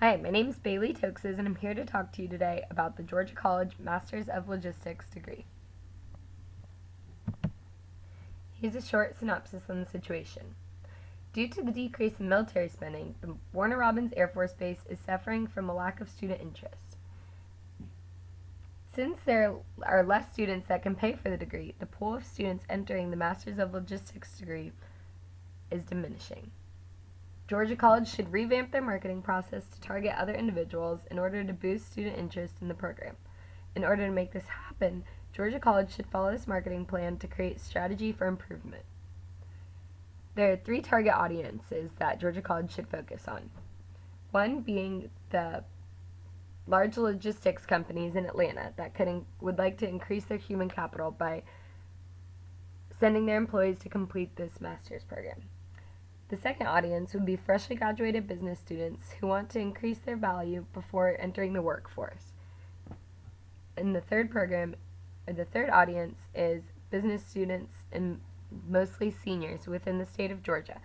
Hi, my name is Bailey Toxes, and I'm here to talk to you today about the Georgia College Masters of Logistics degree. Here's a short synopsis on the situation. Due to the decrease in military spending, the Warner Robins Air Force Base is suffering from a lack of student interest. Since there are less students that can pay for the degree, the pool of students entering the Masters of Logistics degree is diminishing. Georgia College should revamp their marketing process to target other individuals in order to boost student interest in the program. In order to make this happen, Georgia College should follow this marketing plan to create strategy for improvement. There are 3 target audiences that Georgia College should focus on. One being the large logistics companies in Atlanta that would like to increase their human capital by sending their employees to complete this master's program. The second audience would be freshly graduated business students who want to increase their value before entering the workforce. And the third audience is business students and mostly seniors within the state of Georgia.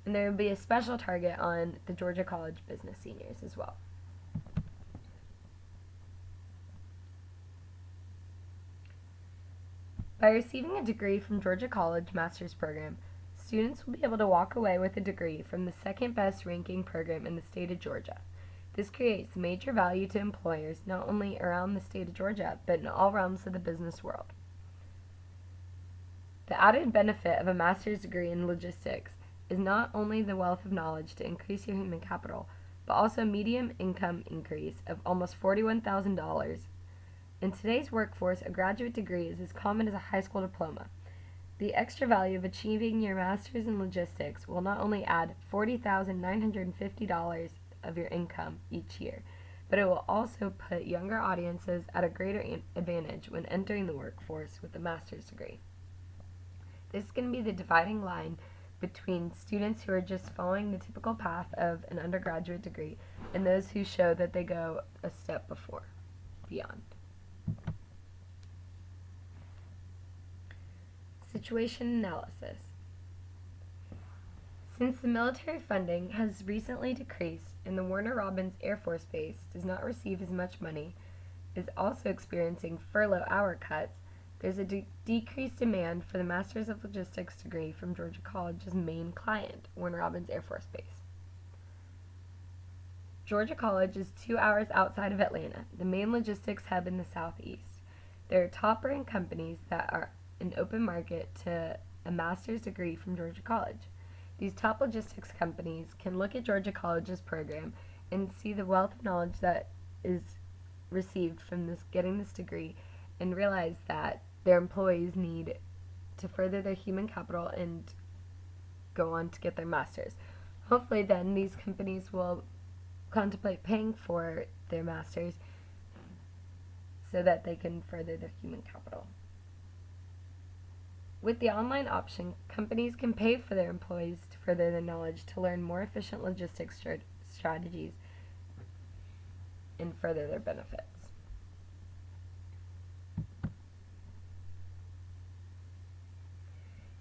And there will be a special target on the Georgia College business seniors as well. By receiving a degree from Georgia College Master's Program, students will be able to walk away with a degree from the second best ranking program in the state of Georgia. This creates major value to employers not only around the state of Georgia, but in all realms of the business world. The added benefit of a master's degree in logistics is not only the wealth of knowledge to increase your human capital, but also a median income increase of almost $41,000. In today's workforce, a graduate degree is as common as a high school diploma. The extra value of achieving your master's in logistics will not only add $40,950 of your income each year, but it will also put younger audiences at a greater advantage when entering the workforce with a master's degree. This is going to be the dividing line between students who are just following the typical path of an undergraduate degree and those who show that they go a step beyond. Situation analysis. Since the military funding has recently decreased and the Warner Robins Air Force Base does not receive as much money, is also experiencing furlough hour cuts, there's a decreased demand for the Masters of Logistics degree from Georgia College's main client, Warner Robins Air Force Base. Georgia College is 2 hours outside of Atlanta, the main logistics hub in the southeast. There are top-ranked companies that are an open market to a master's degree from Georgia College. These top logistics companies can look at Georgia College's program and see the wealth of knowledge that is received from getting this degree and realize that their employees need to further their human capital and go on to get their masters. Hopefully then these companies will contemplate paying for their masters so that they can further their human capital. With the online option, companies can pay for their employees to further their knowledge to learn more efficient logistics strategies and further their benefits.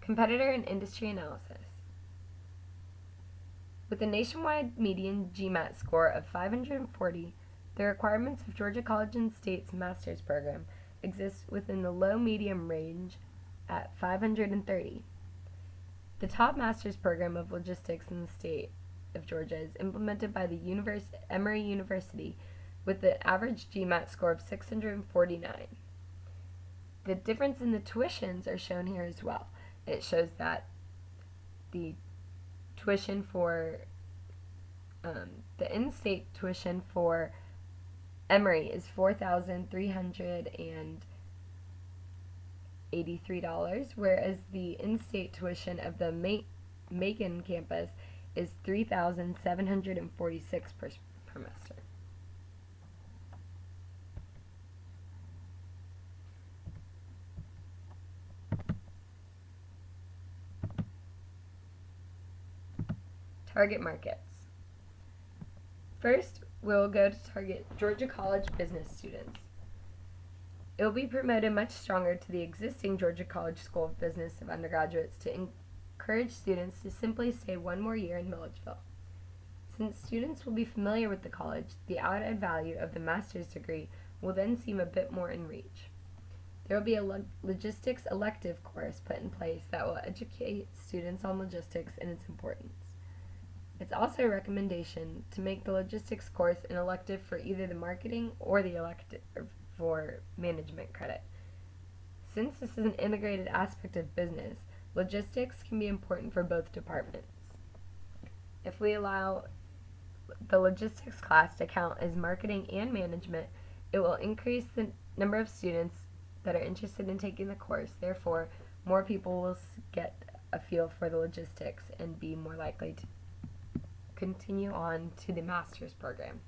Competitor and industry analysis. With a nationwide median GMAT score of 540, the requirements of Georgia College and State's master's program exist within the low-medium range at 530. The top master's program of logistics in the state of Georgia is implemented by the Emory University with an average GMAT score of 649. The difference in the tuitions are shown here as well. It shows that the tuition for the in-state tuition for Emory is $4,383, whereas the in-state tuition of the Macon campus is $3,746 per semester. Target markets. First, we'll go to target Georgia College business students. It will be promoted much stronger to the existing Georgia College School of Business of undergraduates to encourage students to simply stay one more year in Milledgeville. Since students will be familiar with the college, the added value of the master's degree will then seem a bit more in reach. There will be a logistics elective course put in place that will educate students on logistics and its importance. It's also a recommendation to make the logistics course an elective for either the marketing or the elective for management credit. Since this is an integrated aspect of business, logistics can be important for both departments. If we allow the logistics class to count as marketing and management, it will increase the number of students that are interested in taking the course. Therefore, more people will get a feel for the logistics and be more likely to continue on to the master's program.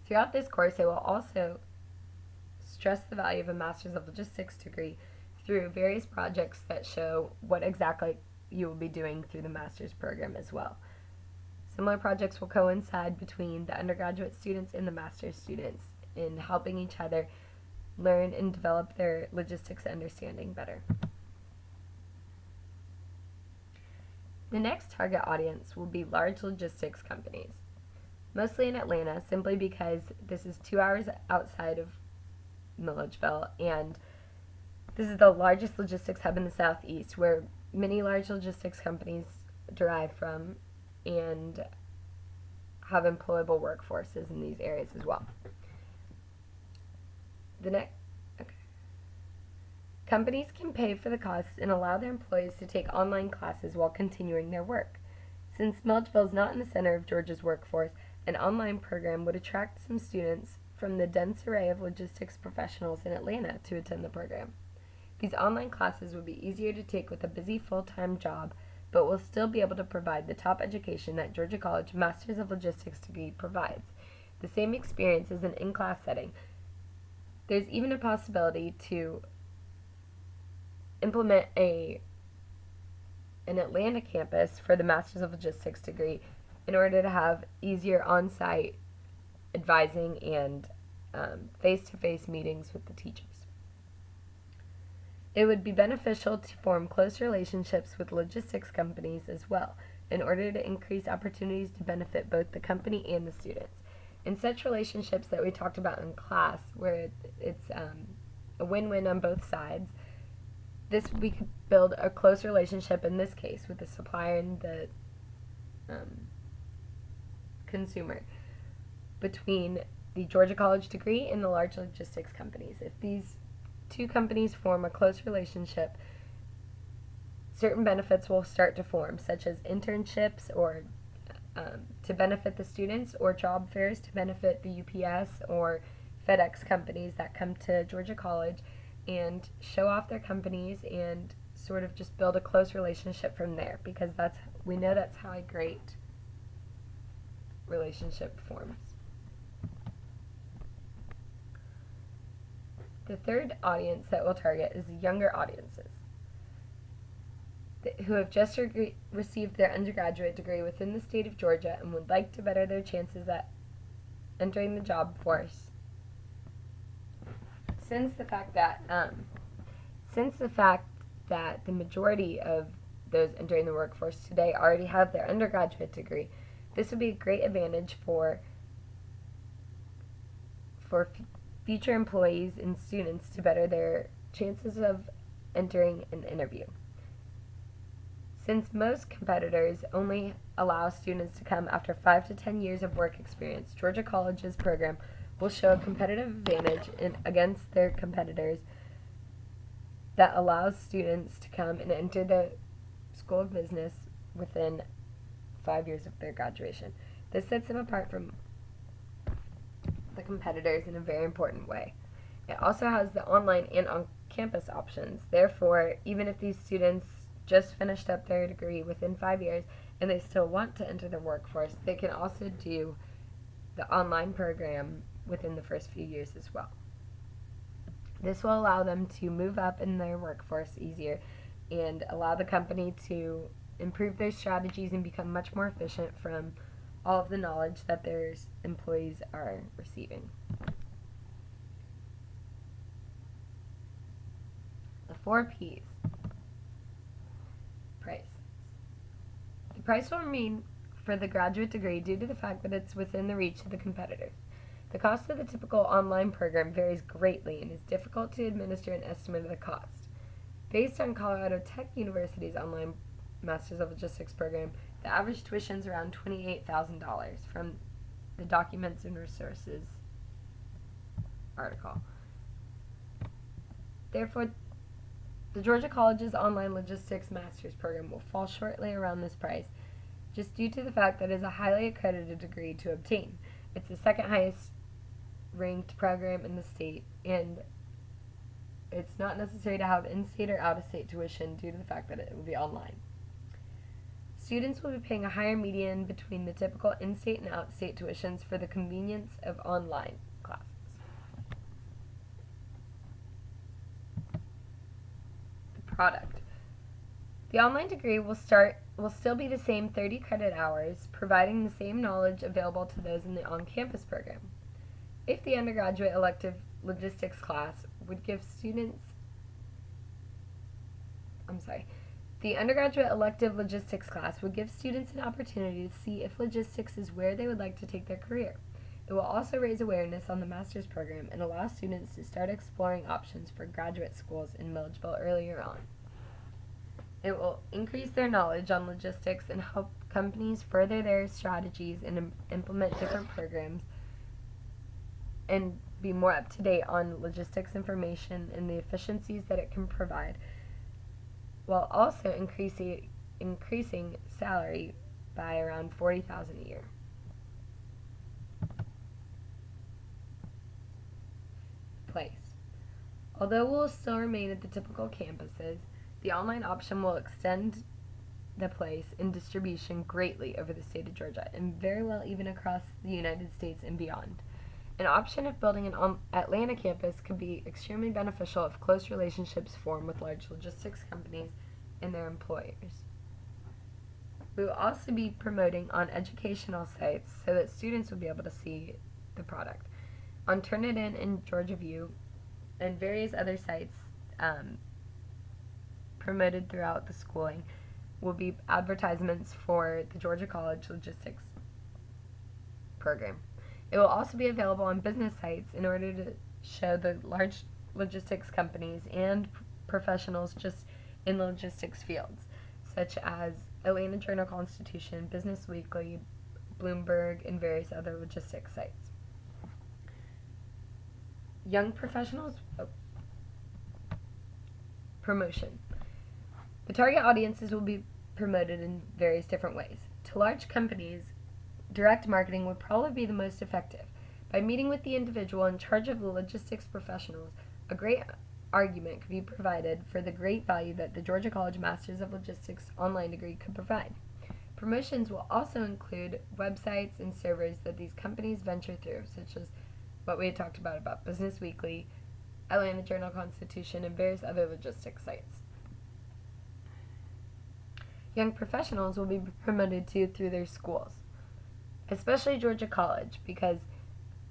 Throughout this course, I will also stress the value of a master's of logistics degree through various projects that show what exactly you will be doing through the master's program as well. Similar projects will coincide between the undergraduate students and the master's students in helping each other learn and develop their logistics understanding better. The next target audience will be large logistics companies, mostly in Atlanta, simply because this is 2 hours outside of Milledgeville, and this is the largest logistics hub in the Southeast, where many large logistics companies derive from and have employable workforces in these areas as well. Companies can pay for the costs and allow their employees to take online classes while continuing their work. Since Milledgeville is not in the center of Georgia's workforce, an online program would attract some students from the dense array of logistics professionals in Atlanta to attend the program. These online classes would be easier to take with a busy full-time job, but will still be able to provide the top education that Georgia College Masters of Logistics degree provides. The same experience as an in-class setting. There's even a possibility to implement an Atlanta campus for the Masters of Logistics degree in order to have easier on-site advising and face-to-face meetings with the teachers. It would be beneficial to form close relationships with logistics companies as well in order to increase opportunities to benefit both the company and the students. In such relationships that we talked about in class, where it's a win-win on both sides, we could build a close relationship in this case with the supplier and the consumer between the Georgia College degree and the large logistics companies. If these two companies form a close relationship, certain benefits will start to form, such as internships or to benefit the students, or job fairs to benefit the UPS or FedEx companies that come to Georgia College and show off their companies and sort of just build a close relationship from there, because we know that's how a great relationship forms. The third audience that we'll target is younger audiences who have just received their undergraduate degree within the state of Georgia and would like to better their chances at entering the job force. Since the fact that the majority of those entering the workforce today already have their undergraduate degree, this would be a great advantage for future employees and students to better their chances of entering an interview. Since most competitors only allow students to come after 5 to 10 years of work experience, Georgia College's program will show a competitive advantage against their competitors that allows students to come and enter the School of Business within 5 years of their graduation. This sets them apart from the competitors in a very important way. It also has the online and on-campus options. Therefore, even if these students just finished up their degree within 5 years and they still want to enter the workforce, they can also do the online program within the first few years as well. This will allow them to move up in their workforce easier and allow the company to improve their strategies and become much more efficient from all of the knowledge that their employees are receiving. The 4 Ps. Price. The price will remain for the graduate degree due to the fact that it's within the reach of the competitors. The cost of the typical online program varies greatly and is difficult to administer an estimate of the cost. Based on Colorado Tech University's online Masters of Logistics program, the average tuition is around $28,000 from the Documents and Resources article. Therefore, the Georgia College's online logistics master's program will fall shortly around this price, just due to the fact that it is a highly accredited degree to obtain. It's the second highest ranked program in the state, and it's not necessary to have in-state or out-of-state tuition due to the fact that it will be online. Students will be paying a higher median between the typical in-state and out-state tuitions for the convenience of online classes. The product. The online degree will still be the same 30 credit hours, providing the same knowledge available to those in the on-campus program. If the undergraduate elective logistics class would give students The undergraduate elective logistics class would give students an opportunity to see if logistics is where they would like to take their career. It will also raise awareness on the master's program and allow students to start exploring options for graduate schools in Milledgeville earlier on. It will increase their knowledge on logistics and help companies further their strategies and implement different programs and be more up to date on logistics information and the efficiencies that it can provide, while also increasing salary by around $40,000 a year. Place. Although we'll still remain at the typical campuses, the online option will extend the place and distribution greatly over the state of Georgia, and very well even across the United States and beyond. An option of building an Atlanta campus could be extremely beneficial if close relationships form with large logistics companies and their employers. We will also be promoting on educational sites so that students will be able to see the product. On Turnitin and Georgia View and various other sites promoted throughout the schooling will be advertisements for the Georgia College Logistics program. It will also be available on business sites in order to show the large logistics companies and professionals just in the logistics fields, such as Atlanta Journal-Constitution, Business Weekly, Bloomberg, and various other logistics sites. Young professionals promotion. The target audiences will be promoted in various different ways. To large companies, direct marketing would probably be the most effective. By meeting with the individual in charge of the logistics professionals, a great argument could be provided for the great value that the Georgia College Masters of Logistics online degree could provide. Promotions will also include websites and servers that these companies venture through, such as what we had talked about Business Weekly, Atlanta Journal-Constitution, and various other logistics sites. Young professionals will be promoted to through their schools, especially Georgia College, because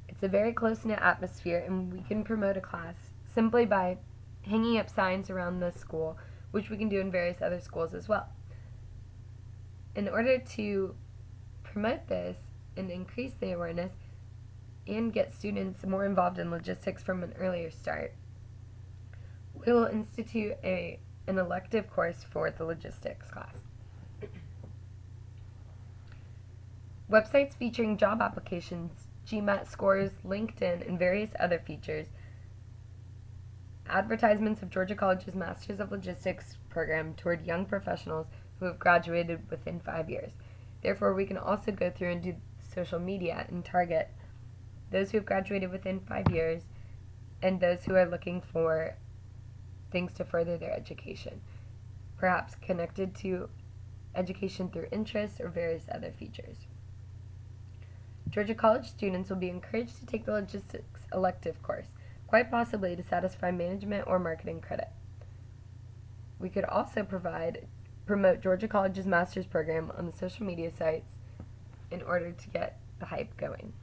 it's a very close-knit atmosphere, and we can promote a class simply by hanging up signs around the school, which we can do in various other schools as well. In order to promote this and increase the awareness and get students more involved in logistics from an earlier start, we will institute an elective course for the logistics class. Websites featuring job applications, GMAT scores, LinkedIn, and various other features. Advertisements of Georgia College's Masters of Logistics program toward young professionals who have graduated within 5 years. Therefore, we can also go through and do social media and target those who have graduated within 5 years and those who are looking for things to further their education, perhaps connected to education through interests or various other features. Georgia College students will be encouraged to take the logistics elective course, quite possibly to satisfy management or marketing credit. We could also promote Georgia College's master's program on the social media sites in order to get the hype going.